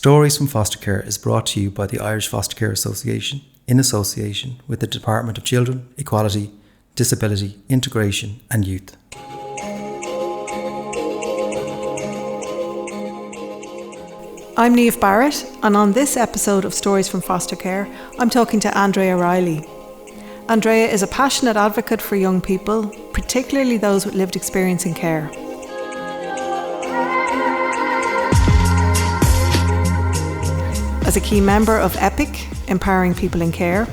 Stories from Foster Care is brought to you by the Irish Foster Care Association in association with the Department of Children, Equality, Disability, Integration and Youth. I'm Niamh Barrett, and on this episode of Stories from Foster Care, I'm talking to Andrea Reilly. Andrea is a passionate advocate for young people, particularly those with lived experience in care. As a key member of EPIC, Empowering People in Care,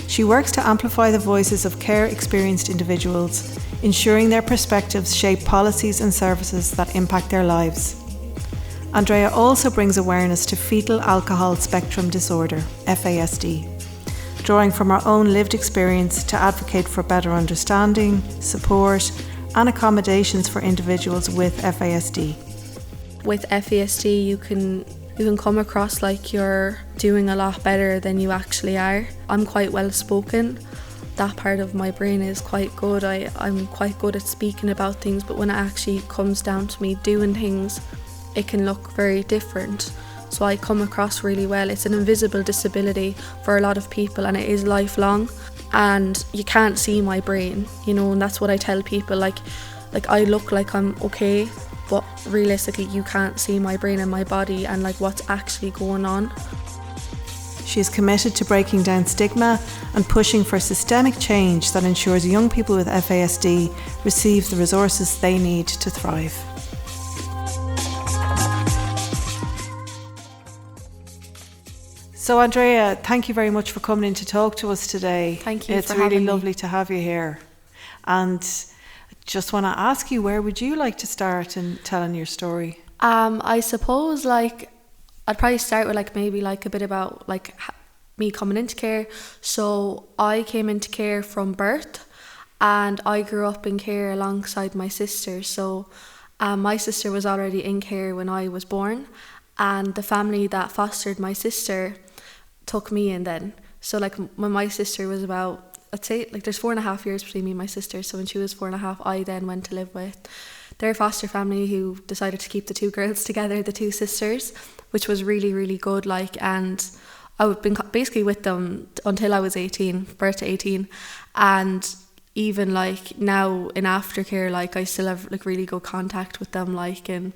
she works to amplify the voices of care-experienced individuals, ensuring their perspectives shape policies and services that impact their lives. Andrea also brings awareness to Foetal Alcohol Spectrum Disorder, FASD, drawing from her own lived experience to advocate for better understanding, support and accommodations for individuals with FASD. With FASD you can come across like you're doing a lot better than you actually are. I'm quite well spoken. That part of my brain is quite good. I'm quite good at speaking about things, but when it actually comes down to me doing things, it can look very different. So I come across really well. It's an invisible disability for a lot of people and it is lifelong, and you can't see my brain, and that's what I tell people, like I look like I'm okay, but realistically you can't see my brain and my body and like what's actually going on. She is committed to breaking down stigma and pushing for systemic change that ensures young people with FASD receive the resources they need to thrive. So Andrea, thank you very much for coming in to talk to us today. Thank you. It's really lovely to have you here. And just want to ask you, where would you like to start in telling your story? I suppose I'd probably start with maybe a bit about me coming into care. So I came into care from birth, and I grew up in care alongside my sister. So my sister was already in care when I was born, and the family that fostered my sister took me in then. So when my sister was about, I'd say there's 4.5 years between me and my sister, so when she was 4.5 I then went to live with their foster family, who decided to keep the two girls together, the two sisters, which was really, really good. And I've been basically with them until I was 18, birth to 18, and even now in Aftercare, I still have really good contact with them, and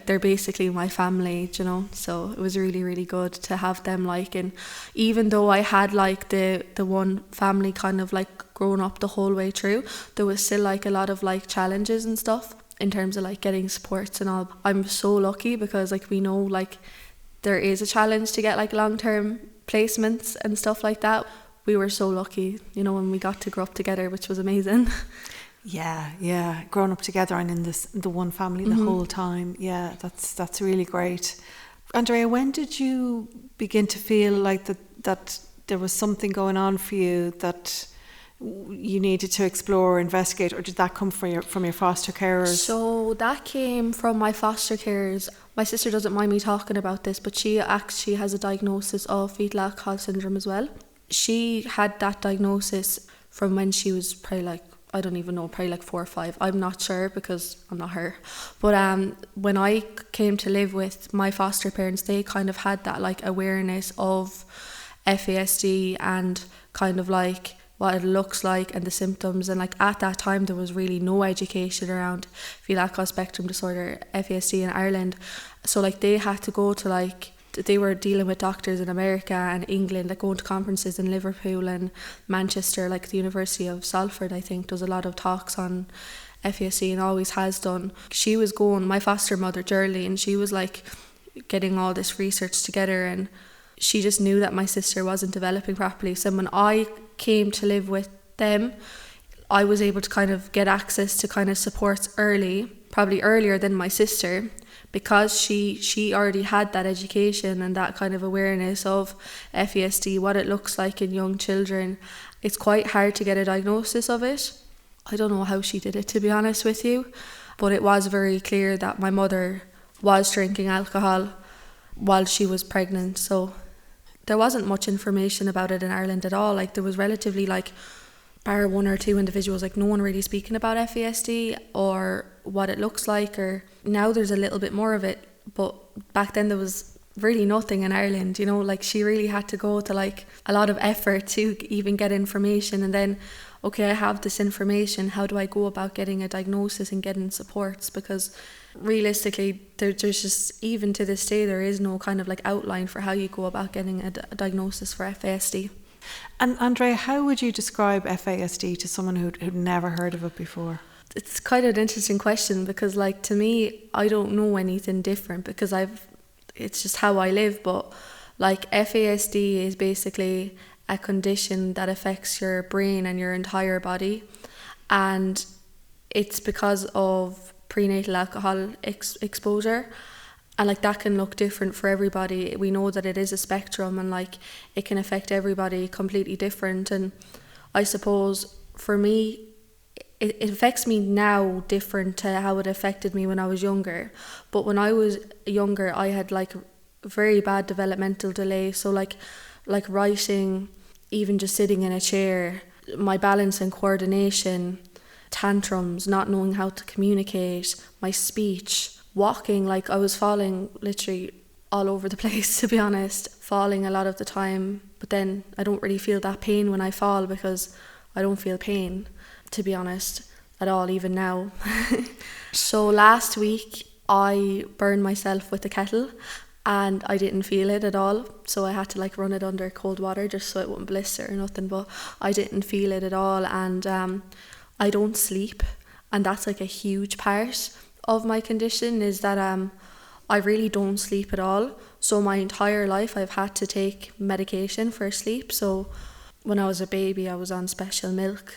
they're basically my family, so it was really, really good to have them, and even though I had the one family kind of grown up the whole way through, there was still a lot of challenges and stuff in terms of getting supports and all. I'm so lucky because we know there is a challenge to get long-term placements and stuff like that. We were so lucky, when we got to grow up together, which was amazing. Yeah, growing up together and in the one family the whole time. Yeah, that's really great. Andrea, when did you begin to feel that there was something going on for you that you needed to explore or investigate, or did that come from your foster carers? So that came from my foster carers. My sister doesn't mind me talking about this, but she actually has a diagnosis of fetal alcohol syndrome as well. She had that diagnosis from when she was probably I don't even know, probably 4 or 5. I'm not sure because I'm not her. But when I came to live with my foster parents, they kind of had that awareness of FASD and kind of what it looks like and the symptoms. And at that time there was really no education around Foetal Alcohol Spectrum Disorder, FASD in Ireland. So they had to go to they were dealing with doctors in America and England, going to conferences in Liverpool and Manchester, the University of Salford, I think, does a lot of talks on FASD and always has done. She was going, my foster mother, Geraldine, she was getting all this research together, and she just knew that my sister wasn't developing properly. So when I came to live with them, I was able to kind of get access to kind of supports early, probably earlier than my sister, because she already had that education and that kind of awareness of FASD, what it looks like in young children. It's quite hard to get a diagnosis of it. I don't know how she did it, to be honest with you, but it was very clear that my mother was drinking alcohol while she was pregnant. So there wasn't much information about it in Ireland at all. There was relatively bar 1 or 2 individuals, no one really speaking about FASD or what it looks like. Or now there's a little bit more of it, but back then there was really nothing in Ireland, you know, like she really had to go to like a lot of effort to even get information. And then, okay, I have this information, how do I go about getting a diagnosis and getting supports? Because realistically, there's just, even to this day, there is no kind of like outline for how you go about getting a diagnosis for FASD. And Andrea, how would you describe FASD to someone who'd never heard of it before? It's kind of an interesting question, because like to me, I don't know anything different, because it's just how I live. But like FASD is basically a condition that affects your brain and your entire body, and it's because of prenatal alcohol exposure. And like that can look different for everybody. We know that it is a spectrum, and like it can affect everybody completely different. And I suppose for me, it affects me now different to how it affected me when I was younger. But when I was younger, I had like very bad developmental delay. So like writing, even just sitting in a chair, my balance and coordination, tantrums, not knowing how to communicate, my speech, walking, like I was falling literally all over the place, to be honest, falling a lot of the time. But then I don't really feel that pain when I fall, because I don't feel pain, to be honest, at all, even now. So last week I burned myself with a kettle, and I didn't feel it at all. So I had to like run it under cold water just so it wouldn't blister or nothing, but I didn't feel it at all. And I don't sleep, and that's like a huge part of my condition, is that I really don't sleep at all. So my entire life I've had to take medication for sleep. So when I was a baby, I was on special milk,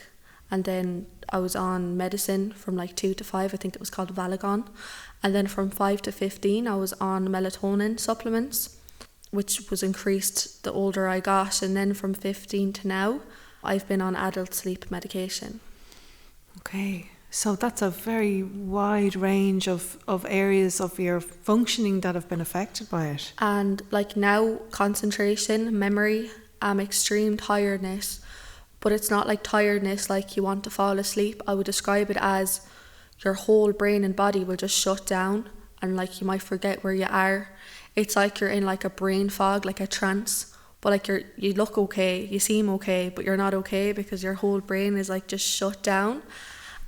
and then I was on medicine from like 2 to 5, I think it was called Valagon. And then from 5 to 15, I was on melatonin supplements, which was increased the older I got. And then from 15 to now, I've been on adult sleep medication. Okay, so that's a very wide range of areas of your functioning that have been affected by it. And like now, concentration, memory, extreme tiredness. But it's not like tiredness like you want to fall asleep. I would describe it as your whole brain and body will just shut down, and like you might forget where you are. It's like you're in like a brain fog, like a trance. But like you look okay, you seem okay, but you're not okay, because your whole brain is like just shut down.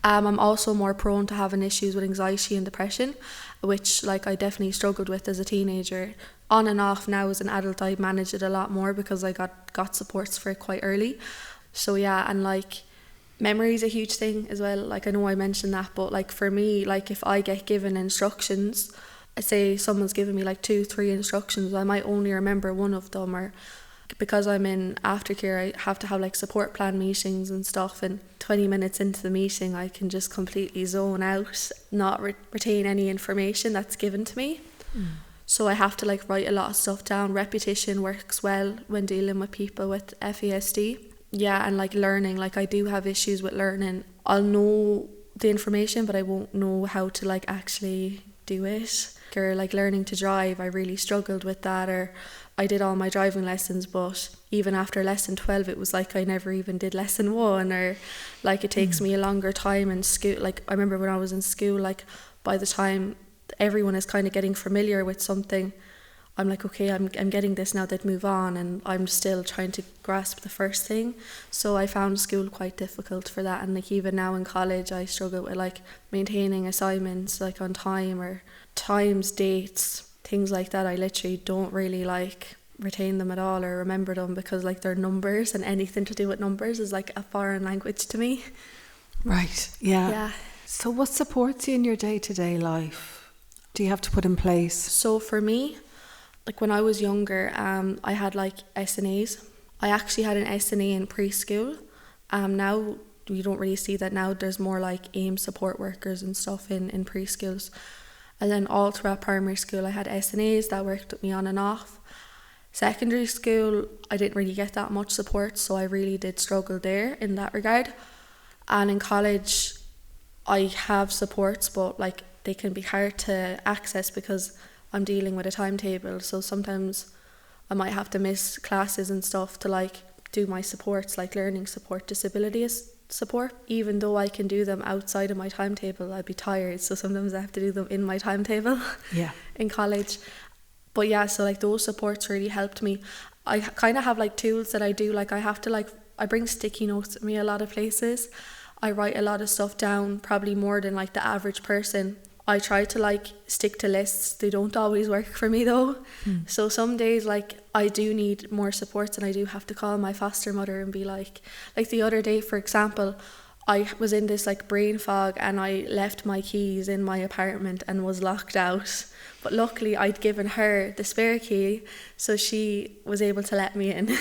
I'm also more prone to having issues with anxiety and depression, which like I definitely struggled with as a teenager. On and off now as an adult, I manage it a lot more because I got supports for it quite early. So yeah, and like memory is a huge thing as well. Like I know I mentioned that, but like for me, like if I get given instructions, I say someone's given me like 2-3 instructions, I might only remember one of them. Or because I'm in Aftercare, I have to have like support plan meetings and stuff, and 20 minutes into the meeting I can just completely zone out, not retain any information that's given to me. So I have to like write a lot of stuff down. Repetition works well when dealing with people with FASD. Yeah, and like learning, like I do have issues with learning. I'll know the information, but I won't know how to like actually do it. Or like learning to drive, I really struggled with that. Or I did all my driving lessons, but even after lesson 12, it was like I never even did lesson 1. Or like it takes me a longer time in school. Like I remember when I was in school, like by the time everyone is kind of getting familiar with something, I'm like, okay, I'm getting this now, that move on, and I'm still trying to grasp the first thing. So I found school quite difficult for that. And like even now in college, I struggle with like maintaining assignments like on time, or times, dates, things like that. I literally don't really like retain them at all or remember them, because like they're numbers, and anything to do with numbers is like a foreign language to me. Right, yeah. So what supports you in your day-to-day life? Do you have to put in place? So for me, like when I was younger, I had like SNAs. I actually had an SNA in preschool. Now you don't really see that now. There's more like AIM support workers and stuff in preschools. And then all throughout primary school, I had SNAs that worked with me on and off. Secondary school, I didn't really get that much support, so I really did struggle there in that regard. And in college, I have supports, but like they can be hard to access because I'm dealing with a timetable. So sometimes I might have to miss classes and stuff to like do my supports, like learning support, disability support. Even though I can do them outside of my timetable, I'd be tired. So sometimes I have to do them in my timetable. Yeah. In college. But yeah, so like those supports really helped me. I kind of have like tools that I do, like I have to like, I bring sticky notes with me a lot of places. I write a lot of stuff down, probably more than like the average person. I try to like stick to lists. They don't always work for me though. So some days like I do need more supports, and I do have to call my foster mother and be like the other day, for example, I was in this like brain fog and I left my keys in my apartment and was locked out. But luckily I'd given her the spare key, so she was able to let me in.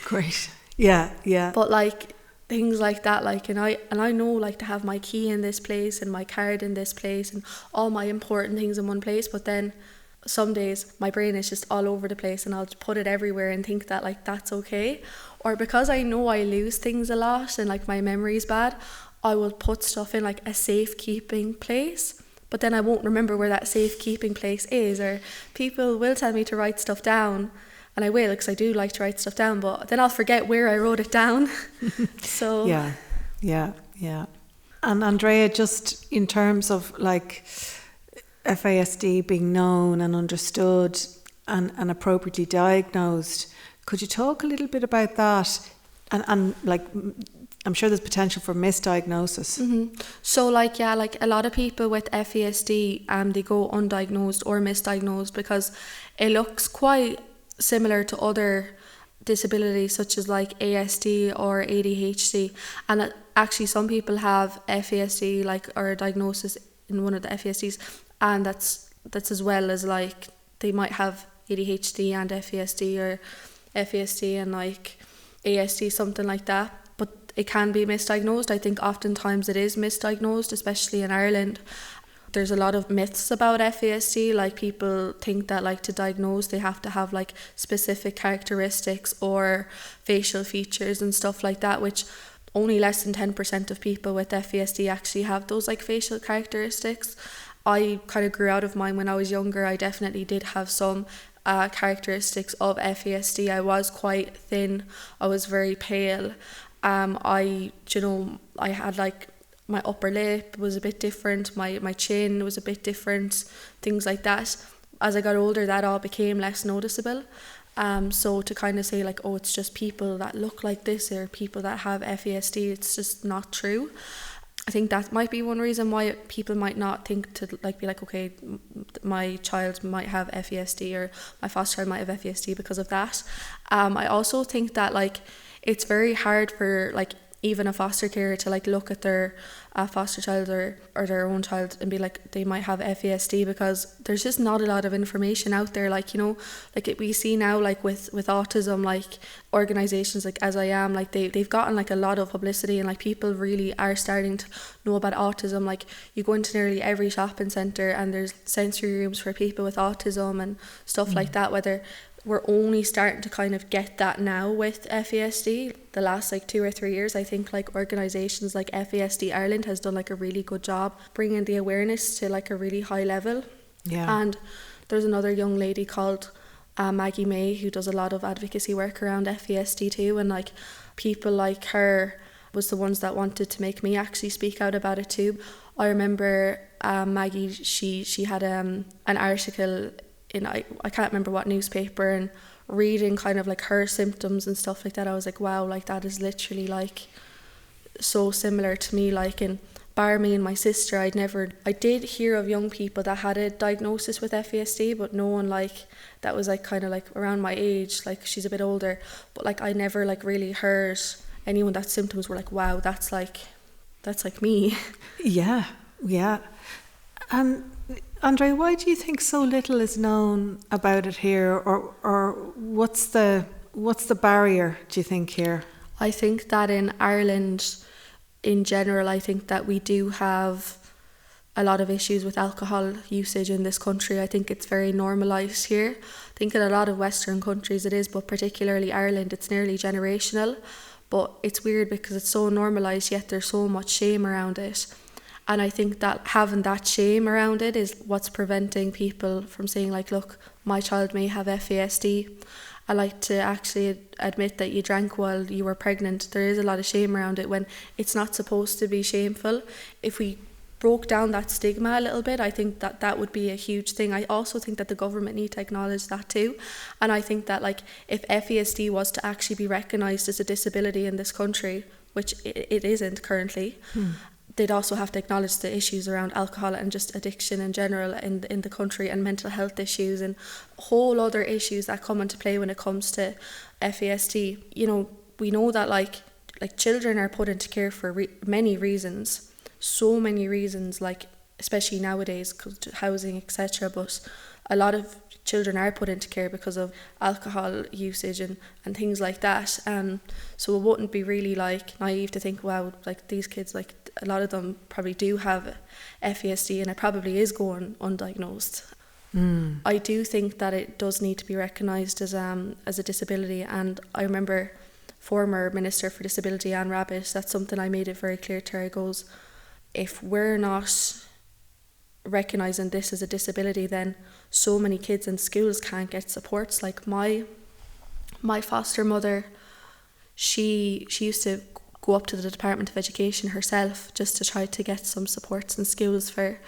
Great. Yeah. But like things like that, like, and I know like to have my key in this place and my card in this place and all my important things in one place, but then some days my brain is just all over the place and I'll just put it everywhere and think that like that's okay. Or because I know I lose things a lot and like my memory's bad, I will put stuff in like a safekeeping place, but then I won't remember where that safekeeping place is. Or people will tell me to write stuff down, and I will, because I do like to write stuff down, but then I'll forget where I wrote it down. So yeah. And Andrea, just in terms of like FASD being known and understood and appropriately diagnosed, could you talk a little bit about that? And like, I'm sure there's potential for misdiagnosis. So like, yeah, like a lot of people with FASD, they go undiagnosed or misdiagnosed because it looks quite similar to other disabilities such as like ASD or ADHD. And actually some people have FASD, like, or a diagnosis in one of the FASDs, and that's as well as like they might have ADHD and FASD, or FASD and like ASD, something like that. But it can be misdiagnosed. I think oftentimes it is misdiagnosed, especially in Ireland. There's a lot of myths about FASD, like people think that like to diagnose they have to have like specific characteristics or facial features and stuff like that, which only less than 10% of people with FASD actually have those like facial characteristics. I kind of grew out of mine when I was younger. I definitely did have some characteristics of FASD. I was quite thin. I was very pale. I had like my upper lip was a bit different. My chin was a bit different. Things like that. As I got older, that all became less noticeable. So to kind of say like, oh, it's just people that look like this or people that have FASD, it's just not true. I think that might be one reason why people might not think to like be like, okay, my child might have FASD or my foster child might have FASD because of that. I also think that like it's very hard for like even a foster carer to like look at their foster child or their own child and be like they might have FASD, because there's just not a lot of information out there. Like, you know, like we see now like with autism, like organisations like As I Am, like they've gotten like a lot of publicity, and like people really are starting to know about autism. Like you go into nearly every shopping centre and there's sensory rooms for people with autism and stuff like that, whether we're only starting to kind of get that now with FASD. The last like 2 or 3 years, I think like organisations like FASD Ireland has done like a really good job bringing the awareness to like a really high level. Yeah. And there's another young lady called Maggie May who does a lot of advocacy work around FASD too, and like people like her was the ones that wanted to make me actually speak out about it too. I remember Maggie, she had an article in I can't remember what newspaper, and reading kind of like her symptoms and stuff like that, I was like, wow, like that is literally like so similar to me. Like, and bar me and my sister, I did hear of young people that had a diagnosis with FASD, but no one like that was like kind of like around my age, like she's a bit older, but like I never like really heard anyone that symptoms were like, wow, that's like me. Yeah. Andrea, why do you think so little is known about it here, or what's the barrier, do you think, here? I think that in Ireland in general, I think that we do have a lot of issues with alcohol usage in this country. I think it's very normalised here. I think in a lot of Western countries it is, but particularly Ireland, it's nearly generational. But it's weird because it's so normalised, yet there's so much shame around it. And I think that having that shame around it is what's preventing people from saying like, look, my child may have FASD. I like to actually admit that you drank while you were pregnant. There is a lot of shame around it when it's not supposed to be shameful. If we broke down that stigma a little bit, I think that that would be a huge thing. I also think that the government need to acknowledge that too. And I think that like if FASD was to actually be recognised as a disability in this country, which it isn't currently, they'd also have to acknowledge the issues around alcohol and just addiction in general in the country, and mental health issues and whole other issues that come into play when it comes to FASD. You know, we know that like children are put into care for many reasons. So many reasons, like especially nowadays, because housing, etc. But a lot of children are put into care because of alcohol usage and things like that. So it wouldn't be really like naive to think, wow, like these kids, like a lot of them probably do have FASD, and it probably is going undiagnosed. I do think that it does need to be recognised as a disability, and I remember former Minister for Disability Anne Rabbitte, that's something I made it very clear to her. Goes, if we're not recognising this as a disability, then so many kids in schools can't get supports. Like my foster mother, she used to go up to the Department of Education herself just to try to get some supports in schools for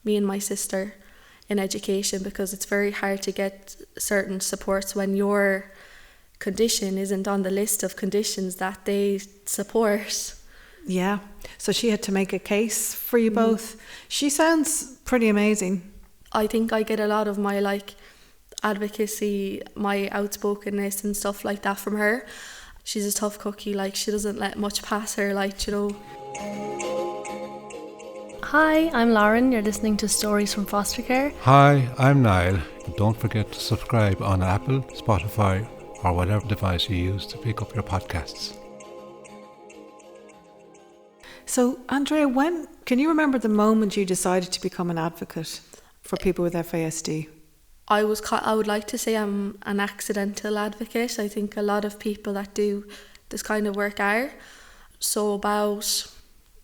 me and my sister in education, because it's very hard to get certain supports when your condition isn't on the list of conditions that they support. Yeah, so she had to make a case for you both. She sounds pretty amazing. I think I get a lot of my like advocacy, my outspokenness and stuff like that from her. She's a tough cookie, like she doesn't let much pass her, like, you know. Hi, I'm Lauren. You're listening to Stories from Fostercare. Hi, I'm Niall. Don't forget to subscribe on Apple, Spotify, or whatever device you use to pick up your podcasts. So, Andrea, can you remember the moment you decided to become an advocate for people with FASD? I would like to say I'm an accidental advocate. I think a lot of people that do this kind of work are. So about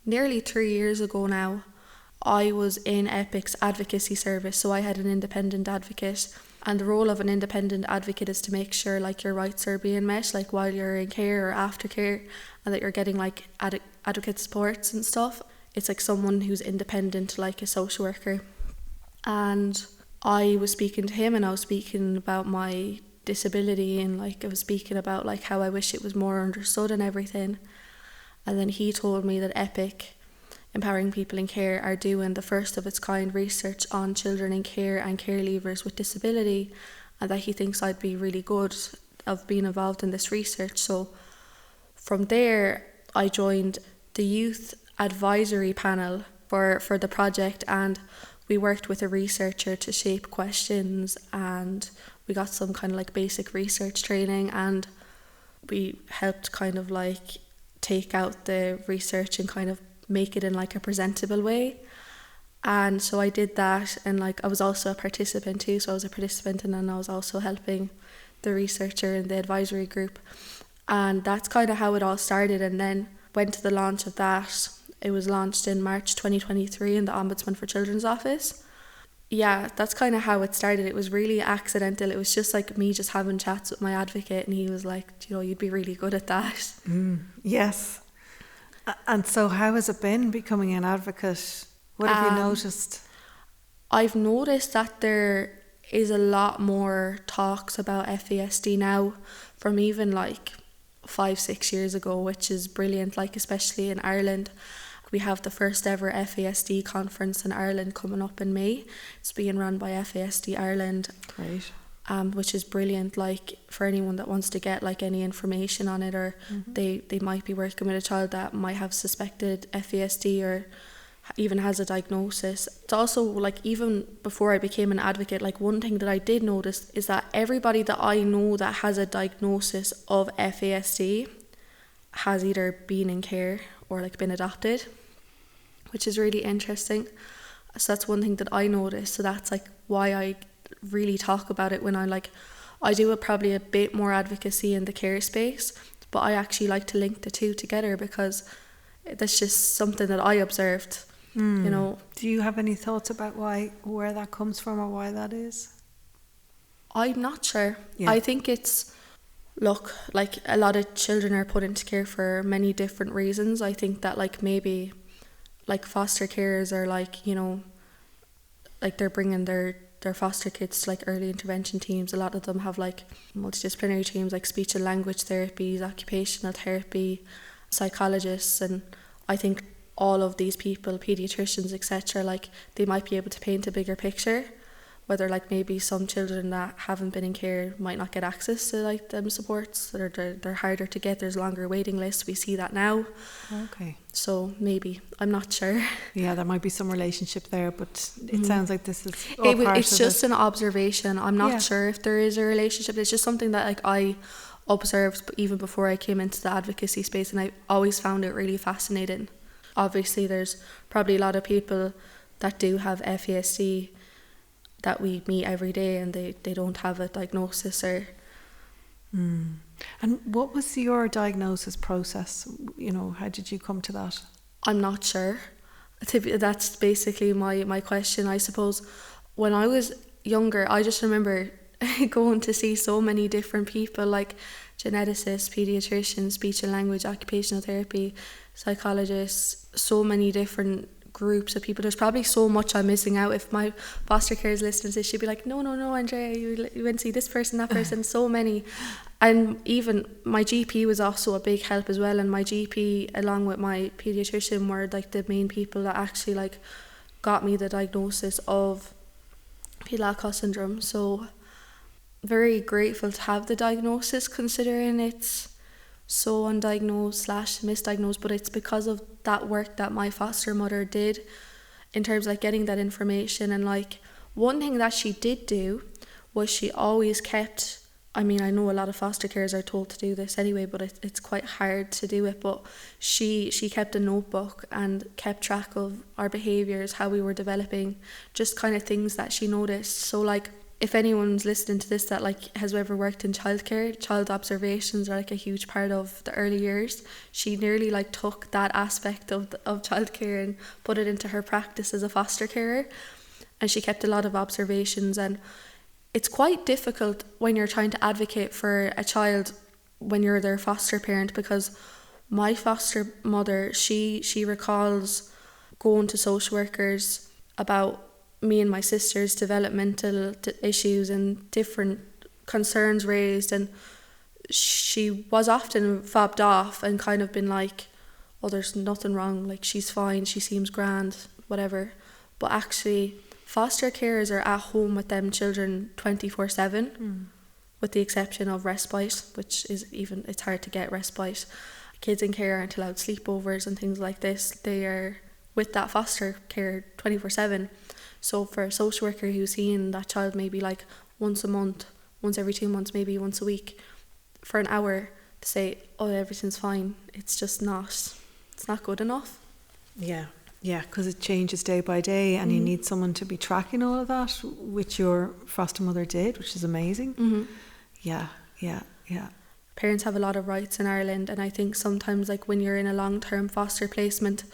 nearly 3 years ago now, I was in EPIC's advocacy service. So I had an independent advocate, and the role of an independent advocate is to make sure like your rights are being met, like while you're in care or aftercare, and that you're getting like adequate supports and stuff. It's like someone who's independent, like a social worker. And I was speaking to him, and I was speaking about my disability, and like I was speaking about like how I wish it was more understood and everything. And then he told me that EPIC, Empowering People in Care, are doing the first of its kind research on children in care and care leavers with disability, and that he thinks I'd be really good of being involved in this research. So from there I joined the youth advisory panel for the project, and we worked with a researcher to shape questions, and we got some kind of like basic research training, and we helped kind of like take out the research and kind of make it in like a presentable way. And so I did that, and like I was also a participant too, so I was a participant, and then I was also helping the researcher in the advisory group. And that's kind of how it all started. And then went to the launch of that. It was launched in March 2023 in the Ombudsman for Children's office. Yeah, that's kind of how it started. It was really accidental. It was just like me just having chats with my advocate, and he was like, you know, you'd be really good at that. Yes. And so how has it been becoming an advocate? What have you noticed? I've noticed that there is a lot more talks about FASD now from even like 5-6 years ago, which is brilliant, like especially in Ireland. We have the first ever FASD conference in Ireland coming up in May. It's being run by FASD Ireland. Great. Which is brilliant, like for anyone that wants to get like any information on it, or they might be working with a child that might have suspected FASD or even has a diagnosis. It's also like, even before I became an advocate, like one thing that I did notice is that everybody that I know that has a diagnosis of FASD has either been in care or like been adopted, which is really interesting. So that's one thing that I noticed. So that's like why I really talk about it when I do probably a bit more advocacy in the care space, but I actually like to link the two together because that's just something that I observed. You know. Do you have any thoughts about where that comes from or why that is? I'm not sure. Yeah. I think it's, look, like a lot of children are put into care for many different reasons. I think that like maybe like foster carers are like, you know, like they're bringing their foster kids to like early intervention teams. A lot of them have like multidisciplinary teams like speech and language therapies, occupational therapy, psychologists, and I think all of these people, pediatricians, etc., like they might be able to paint a bigger picture, whether like maybe some children that haven't been in care might not get access to like them supports, or they're harder to get, there's longer waiting lists, we see that now. Okay. So maybe, I'm not sure. Yeah, there might be some relationship there, but it sounds like this is all part It's of just it. an observation. I'm not sure if there is a relationship. It's just something that like I observed even before I came into the advocacy space, and I always found it really fascinating. Obviously there's probably a lot of people that do have FASD that we meet every day and they don't have a diagnosis or... And what was your diagnosis process? You know, how did you come to that? I'm not sure. That's basically my question, I suppose. When I was younger, I just remember going to see so many different people, like geneticists, pediatricians, speech and language, occupational therapy, psychologists, so many different groups of people. There's probably so much I'm missing out. If my foster care is listening to this, she'd be like, no, Andrea, you went to see this person, that person, so many. And even my GP was also a big help as well, and my GP along with my pediatrician were like the main people that actually like got me the diagnosis of fetal alcohol syndrome. So very grateful to have the diagnosis, considering it's so undiagnosed / misdiagnosed, but it's because of that work that my foster mother did in terms of like getting that information. And like one thing that she did do was she always kept, I mean, I know a lot of foster carers are told to do this anyway, but it's quite hard to do it, but she kept a notebook and kept track of our behaviours, how we were developing, just kind of things that she noticed. So like if anyone's listening to this that like has ever worked in childcare, child observations are like a huge part of the early years. She nearly like took that aspect of childcare and put it into her practice as a foster carer, and she kept a lot of observations. And it's quite difficult when you're trying to advocate for a child when you're their foster parent, because my foster mother, she recalls going to social workers about me and my sister's developmental issues and different concerns raised, and she was often fobbed off and kind of been like, oh, there's nothing wrong, like she's fine, she seems grand, whatever. But actually foster carers are at home with them children 24/7, with the exception of respite, which is even, it's hard to get respite. Kids in care aren't allowed sleepovers and things like this. They are with that foster care 24/7. So for a social worker who's seeing that child maybe like once a month, once every 2 months, maybe once a week, for an hour, to say, oh, everything's fine, it's not good enough. Yeah, because it changes day by day, and you need someone to be tracking all of that, which your foster mother did, which is amazing. Yeah. Parents have a lot of rights in Ireland, and I think sometimes like when you're in a long-term foster placement,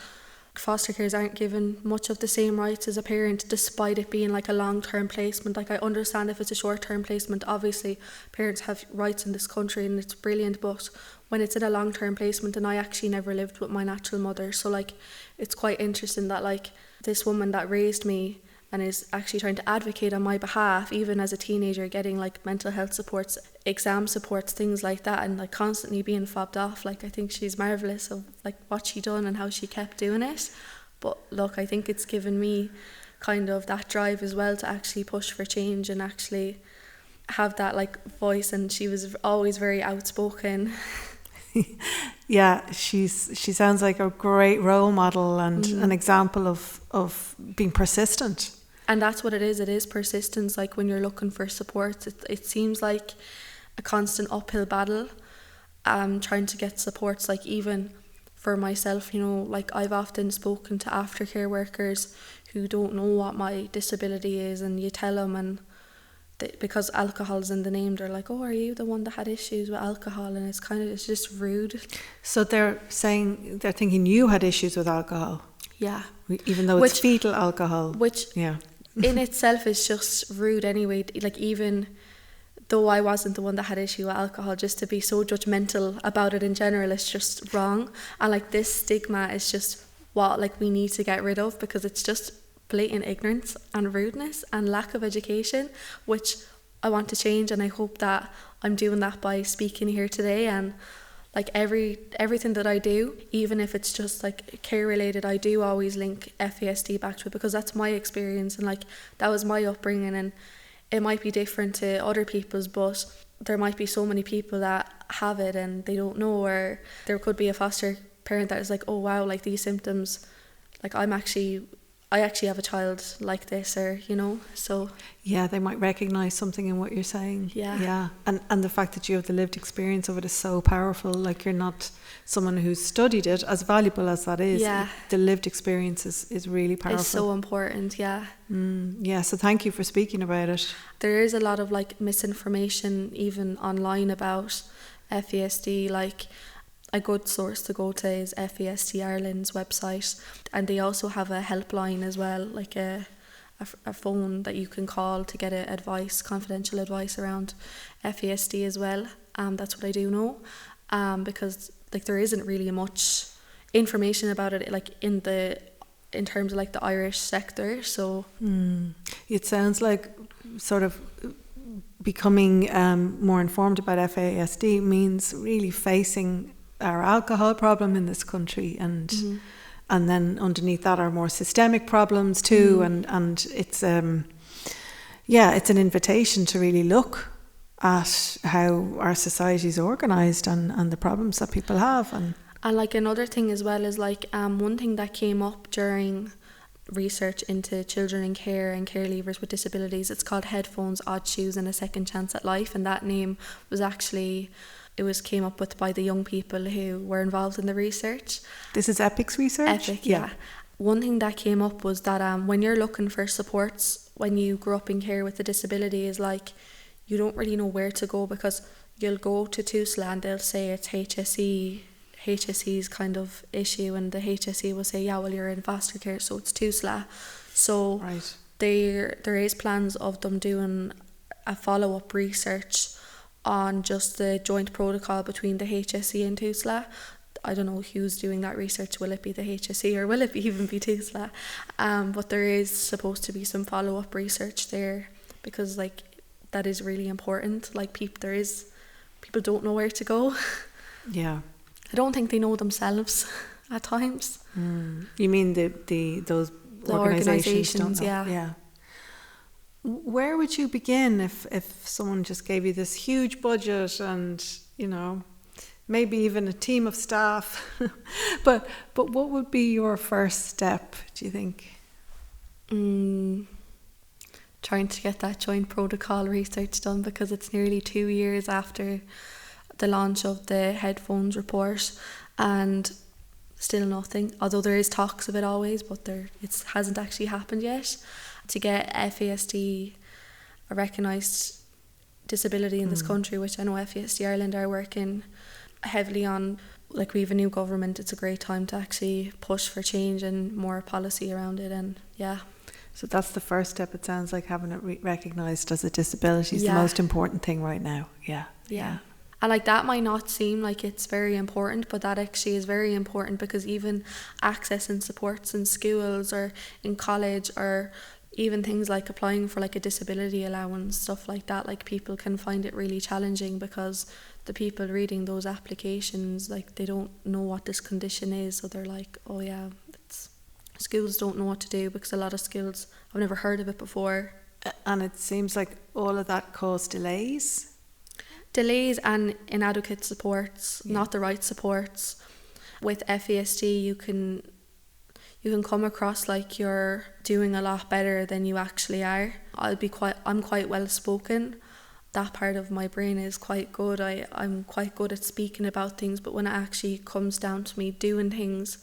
foster carers aren't given much of the same rights as a parent, despite it being like a long-term placement. Like I understand if it's a short-term placement, obviously parents have rights in this country and it's brilliant, but when it's in a long-term placement, and I actually never lived with my natural mother, so like it's quite interesting that like this woman that raised me and is actually trying to advocate on my behalf, even as a teenager, getting like mental health supports, exam supports, things like that, and like constantly being fobbed off. Like I think she's marvellous of like what she done and how she kept doing it. But look, I think it's given me kind of that drive as well to actually push for change and actually have that like voice. And she was always very outspoken. Yeah, she sounds like a great role model and an example of being persistent. And that's what it is persistence. Like when you're looking for support, it seems like a constant uphill battle, trying to get supports. Like even for myself, you know, like I've often spoken to aftercare workers who don't know what my disability is, and you tell them, and because alcohol's in the name, they're like, oh, are you the one that had issues with alcohol? And it's just rude. So they're thinking you had issues with alcohol. Yeah. Even though it's fetal alcohol. Which in itself is just rude anyway. Like even though I wasn't the one that had issue with alcohol, just to be so judgmental about it in general is just wrong. And like this stigma is just what like we need to get rid of, because it's just blatant ignorance and rudeness and lack of education, which I want to change. And I hope that I'm doing that by speaking here today. And like everything that I do, even if it's just like care related, I do always link FASD back to it, because that's my experience and like that was my upbringing. And it might be different to other people's, but there might be so many people that have it and they don't know, or there could be a foster parent that is like, oh wow, like these symptoms, like I actually have a child like this, or you know. So yeah, they might recognize something in what you're saying. Yeah. And the fact that you have the lived experience of it is so powerful. Like, you're not someone who's studied it, as valuable as that is. Yeah, the lived experience is really powerful. It's so important. Yeah. Yeah, so thank you for speaking about it. There is a lot of like misinformation even online about FASD. Like, a good source to go to is FASD Ireland's website, and they also have a helpline as well, like a phone that you can call to get advice, confidential advice around FASD as well. That's what I do know, because like there isn't really much information about it, like in terms of like the Irish sector. So it sounds like sort of becoming more informed about FASD means really facing our alcohol problem in this country, and then underneath that are more systemic problems too, and it's it's an invitation to really look at how our society is organised and the problems that people have. And like another thing as well is like one thing that came up during research into children in care and care leavers with disabilities, it's called Headphones, Odd Shoes and a Second Chance at Life, and that name was actually came up with by the young people who were involved in the research. This is EPIC's research? EPIC, yeah. One thing that came up was that when you're looking for supports when you grow up in care with a disability, is like you don't really know where to go, because you'll go to TUSLA and they'll say it's HSE's kind of issue, and the HSE will say, yeah, well, you're in foster care, so it's TUSLA. So right. There is plans of them doing a follow-up research on just the joint protocol between the HSE and TUSLA. I don't know who's doing that research. Will it be the HSE or will it even be TUSLA? But there is supposed to be some follow-up research there, because like that is really important. Like people don't know where to go. Yeah. I don't think they know themselves at times. You mean those organisations? Yeah. Where would you begin if someone just gave you this huge budget and, you know, maybe even a team of staff? but what would be your first step, do you think? Trying to get that joint protocol research done, because it's nearly 2 years after the launch of the Headphones report and still nothing, although there is talks of it always, but it hasn't actually happened yet. To get FASD a recognised disability in this country, which I know FASD Ireland are working heavily on. Like, we have a new government, it's a great time to actually push for change and more policy around it. And yeah, so that's the first step. It sounds like having it recognised as a disability is the most important thing right now. Yeah. And like, that might not seem like it's very important, but that actually is very important, because even accessing supports in schools or in college, or even things like applying for like a disability allowance, stuff like that, like people can find it really challenging, because the people reading those applications, like they don't know what this condition is, so they're like, oh yeah, schools don't know what to do, because a lot of schools, I've never heard of it before. And it seems like all of that caused delays and inadequate supports, not the right supports. With FASD, you can come across like you're doing a lot better than you actually are. I'm quite well spoken. That part of my brain is quite good. I'm quite good at speaking about things, but when it actually comes down to me doing things,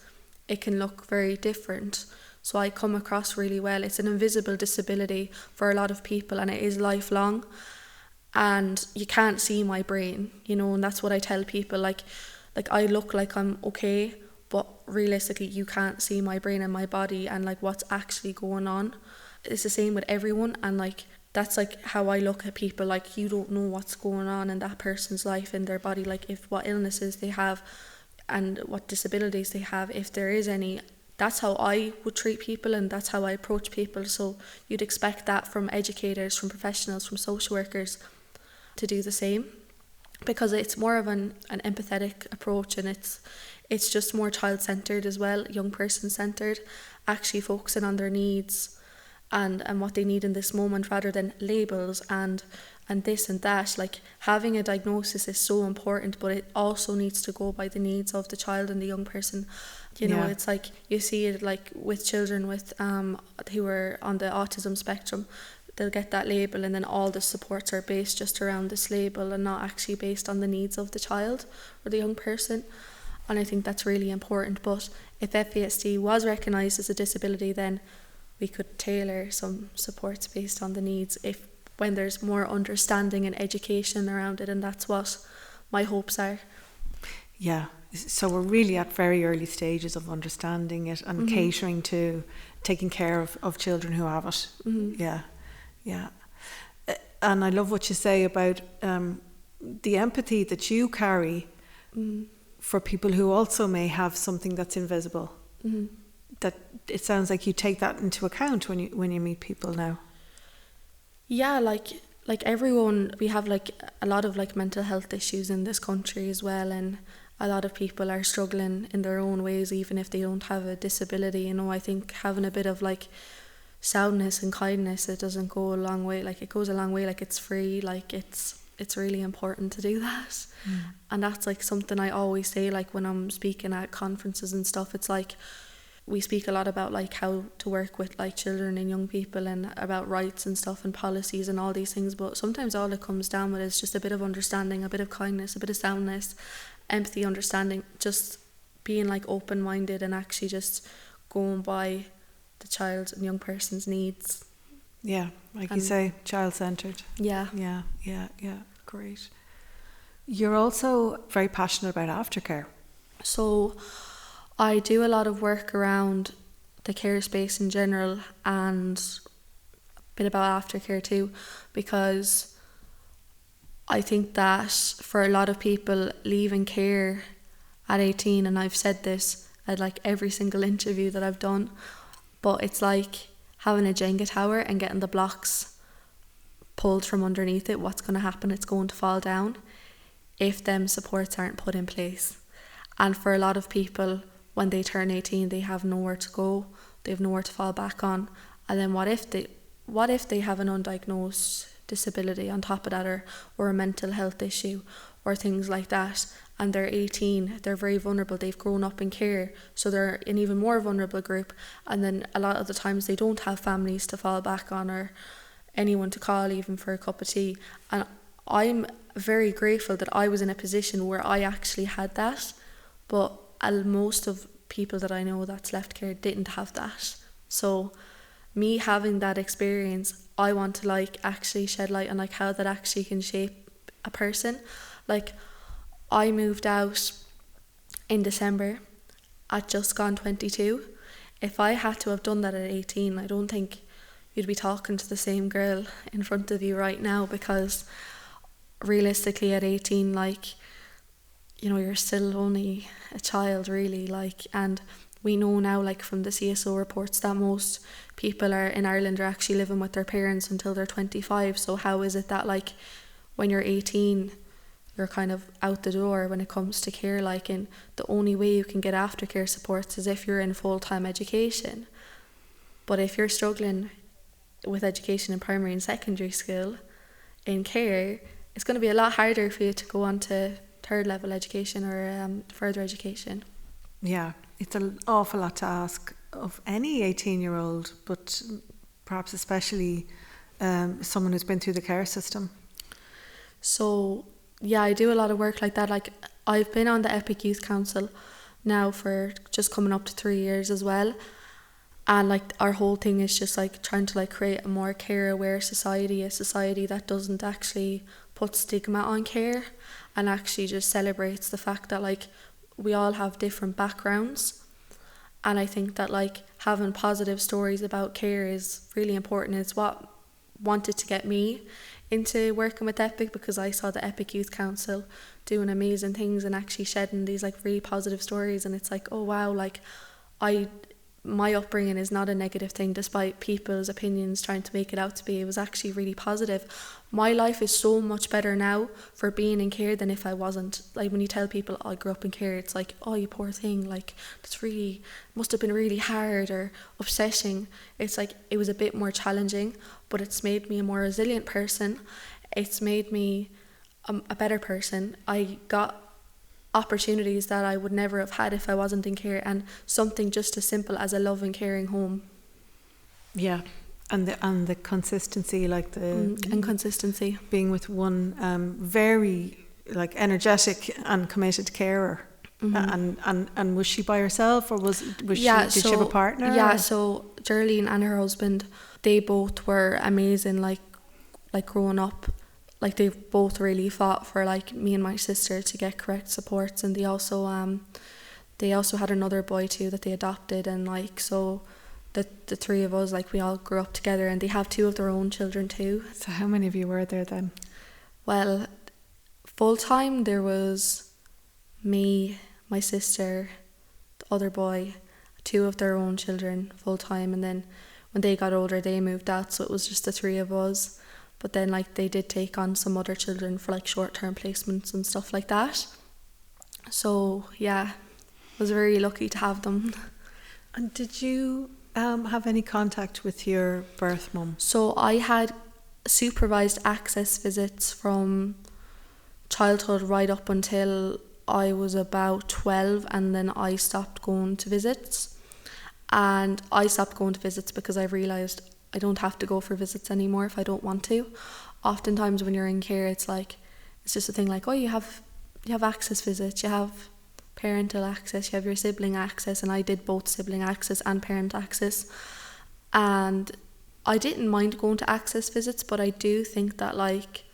it can look very different. So I come across really well. It's an invisible disability for a lot of people, and it is lifelong. And you can't see my brain, you know, and that's what I tell people. Like I look like I'm okay, but realistically you can't see my brain and my body and like what's actually going on. It's the same with everyone, and like that's like how I look at people. Like, you don't know what's going on in that person's life, in their body, like what illnesses they have and what disabilities they have, if there is any. that's how I would treat people and that's how I approach people. So you'd expect that from educators, from professionals, from social workers to do the same, because it's more of an empathetic approach, and it's just more child-centred as well, young person-centred, actually focusing on their needs and what they need in this moment, rather than labels and this and that. Like, having a diagnosis is so important, but it also needs to go by the needs of the child and the young person. You know, it's like you see it like with children with who are on the autism spectrum. They'll get that label, and then all the supports are based just around this label and not actually based on the needs of the child or the young person. And I think that's really important. But if FASD was recognised as a disability, then we could tailor some supports based on the needs when there's more understanding and education around it, and that's what my hopes are. Yeah, so we're really at very early stages of understanding it and catering to taking care of children who have it. Yeah. And I love what you say about the empathy that you carry for people who also may have something that's invisible. That it sounds like you take that into account when you meet people now. Yeah, like everyone, we have like a lot of like mental health issues in this country as well, and a lot of people are struggling in their own ways, even if they don't have a disability. You know, I think having a bit of like soundness and kindness, it doesn't go a long way. Like, it goes a long way. Like, it's free. Like, it's really important to do that. And that's like something I always say, like when I'm speaking at conferences and stuff. It's like we speak a lot about like how to work with like children and young people and about rights and stuff and policies and all these things, but sometimes all it comes down with is just a bit of understanding, a bit of kindness, a bit of soundness, empathy, understanding, just being like open-minded and actually just going by the child's and young person's needs. Yeah, like you say, child-centred. Yeah. Great. You're also very passionate about aftercare. So I do a lot of work around the care space in general and a bit about aftercare too, because I think that for a lot of people leaving care at 18, and I've said this at like every single interview that I've done, but it's like having a Jenga tower and getting the blocks pulled from underneath it. What's going to happen? It's going to fall down if them supports aren't put in place. And for a lot of people, when they turn 18, they have nowhere to go, they have nowhere to fall back on. And then what if they have an undiagnosed disability on top of that, or a mental health issue or things like that, and they're 18, they're very vulnerable, they've grown up in care, so they're an even more vulnerable group. And then a lot of the times they don't have families to fall back on or anyone to call even for a cup of tea. And I'm very grateful that I was in a position where I actually had that, but most of people that I know that's left care didn't have that. So me having that experience, I want to like actually shed light on like how that actually can shape a person. Like, I moved out in December at just gone 22. If I had to have done that at 18, I don't think you'd be talking to the same girl in front of you right now, because realistically at 18, like, you know, you're still only a child really, like, and we know now, like from the CSO reports, that most people in Ireland are actually living with their parents until they're 25. So how is it that like when you're 18 you're kind of out the door when it comes to care? Like, and the only way you can get aftercare supports is if you're in full-time education. But if you're struggling with education in primary and secondary school in care, it's going to be a lot harder for you to go on to third level education or further education. Yeah, it's an awful lot to ask of any 18-year-old, but perhaps especially someone who's been through the care system. So yeah, I do a lot of work like that. Like, I've been on the Epic Youth Council now for just coming up to 3 years as well, and like our whole thing is just like trying to like create a more care aware society, a society that doesn't actually put stigma on care and actually just celebrates the fact that like we all have different backgrounds. And I think that like having positive stories about care is really important. It's what wanted to get me into working with Epic, because I saw the Epic Youth Council doing amazing things and actually shedding these like really positive stories, and it's like, oh wow, like my upbringing is not a negative thing, despite people's opinions trying to make it out to be. It was actually really positive. My life is so much better now for being in care than if I wasn't. Like when you tell people I grew up in care, it's like, oh, you poor thing, like it's really, must have been really hard or upsetting. It's like, it was a bit more challenging, but it's made me a more resilient person. It's made me a better person. I got opportunities that I would never have had if I wasn't in care, and something just as simple as a loving, caring home. Yeah, and the consistency, like the and consistency, being with one very like energetic and committed carer. And was she by herself, or did she have a partner? Yeah, so Geraldine and her husband, they both were amazing. Like growing up, like they both really fought for like me and my sister to get correct supports, and they also had another boy too that they adopted, and like so the three of us, like we all grew up together, and they have 2 of their own children too. So how many of you were there then? Well, full time there was me, my sister, the other boy, 2 of their own children full time, and then when they got older they moved out, so it was just the 3 of us. But then like they did take on some other children for like short-term placements and stuff like that. So yeah, was very lucky to have them. And did you have any contact with your birth mum? So I had supervised access visits from childhood right up until I was about 12, and then I stopped going to visits. And I stopped going to visits because I realised I don't have to go for visits anymore if I don't want to. Oftentimes when you're in care, it's just a thing like, oh, you have access visits, you have parental access, you have your sibling access, and I did both sibling access and parent access. And I didn't mind going to access visits, but I do think that like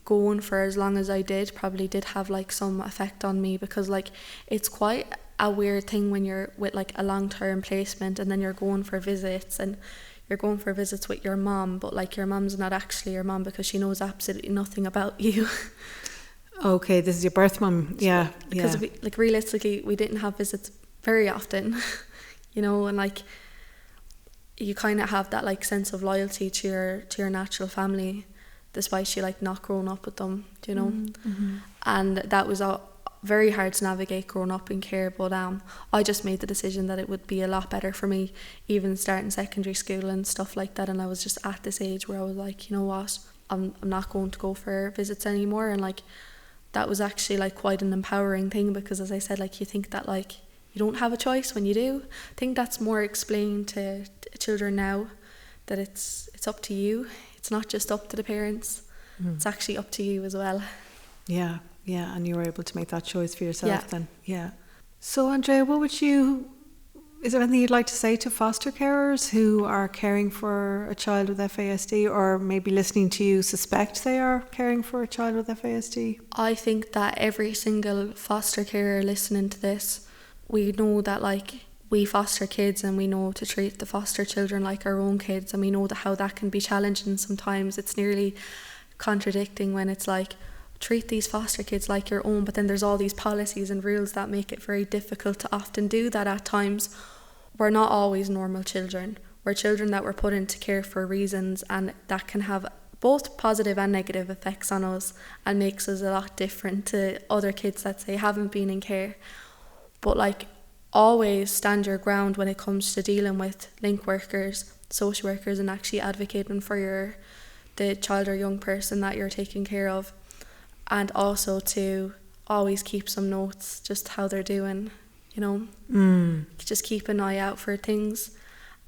going for as long as I did probably did have like some effect on me, because like it's quite a weird thing when you're with like a long-term placement and then you're going for visits, and you're going for visits with your mom, but like your mom's not actually your mom because she knows absolutely nothing about you. Okay, this is your birth mum. Yeah, because like realistically we didn't have visits very often, you know, and like you kind of have that like sense of loyalty to your natural family, despite you like not growing up with them, you know. And that was very hard to navigate growing up in care, but I just made the decision that it would be a lot better for me even starting secondary school and stuff like that. And I was just at this age where I was like, you know what, I'm not going to go for visits anymore. And like that was actually like quite an empowering thing, because as I said, like you think that like you don't have a choice when you do. I think that's more explained to children now, that it's up to you. It's not just up to the parents. It's actually up to you as well. Yeah, and you were able to make that choice for yourself then. Yeah. So Andrea, is there anything you'd like to say to foster carers who are caring for a child with FASD, or maybe listening to you suspect they are caring for a child with FASD? I think that every single foster carer listening to this, we know that like we foster kids and we know to treat the foster children like our own kids, and we know that how that can be challenging sometimes. It's nearly contradicting when it's like, treat these foster kids like your own, but then there's all these policies and rules that make it very difficult to often do that at times. We're not always normal children. We're children that were put into care for reasons, and that can have both positive and negative effects on us and makes us a lot different to other kids that say haven't been in care. But like, always stand your ground when it comes to dealing with link workers, social workers, and actually advocating for the child or young person that you're taking care of. And also to always keep some notes, just how they're doing, you know. Just keep an eye out for things.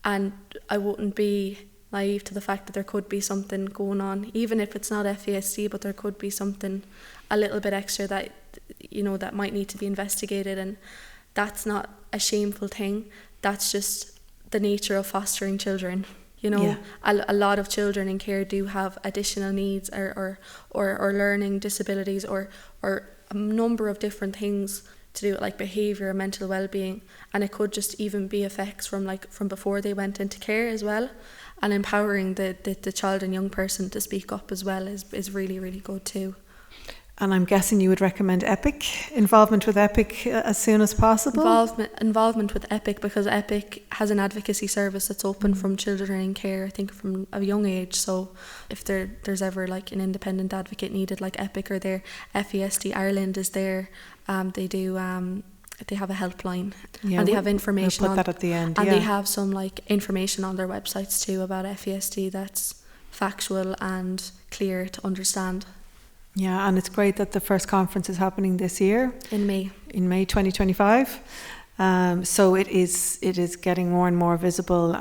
And I wouldn't be naive to the fact that there could be something going on, even if it's not FASD, but there could be something a little bit extra that, you know, that might need to be investigated. And that's not a shameful thing. That's just the nature of fostering children. You know, a lot of children in care do have additional needs or learning disabilities or a number of different things to do with like behaviour, mental well-being, and it could just even be effects from before they went into care as well. And empowering the child and young person to speak up as well is really, really good too. And I'm guessing you would recommend EPIC, involvement with EPIC as soon as possible? Involvement with EPIC, because EPIC has an advocacy service that's open from children in care, I think from a young age. So if there's ever like an independent advocate needed, like EPIC or their FASD Ireland is there, they have a helpline, and they have information. We'll put that at the end. And they have some like information on their websites too about FASD that's factual and clear to understand. Yeah, and it's great that the first conference is happening this year. In May 2025. So it is getting more and more visible.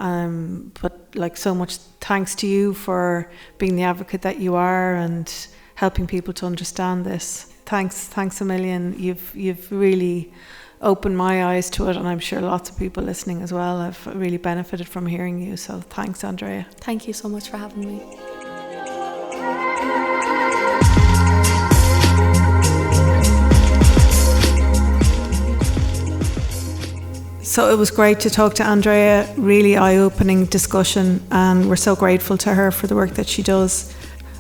But like, so much thanks to you for being the advocate that you are and helping people to understand this. Thanks a million. You've really opened my eyes to it, and I'm sure lots of people listening as well have really benefited from hearing you. So thanks, Andrea. Thank you so much for having me. So it was great to talk to Andrea, really eye-opening discussion, and we're so grateful to her for the work that she does.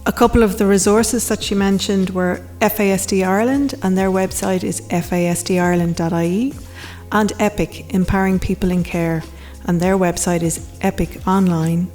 A couple of the resources that she mentioned were FASD Ireland, and their website is fasdireland.ie, and EPIC, Empowering People in Care, and their website is epiconline.ie.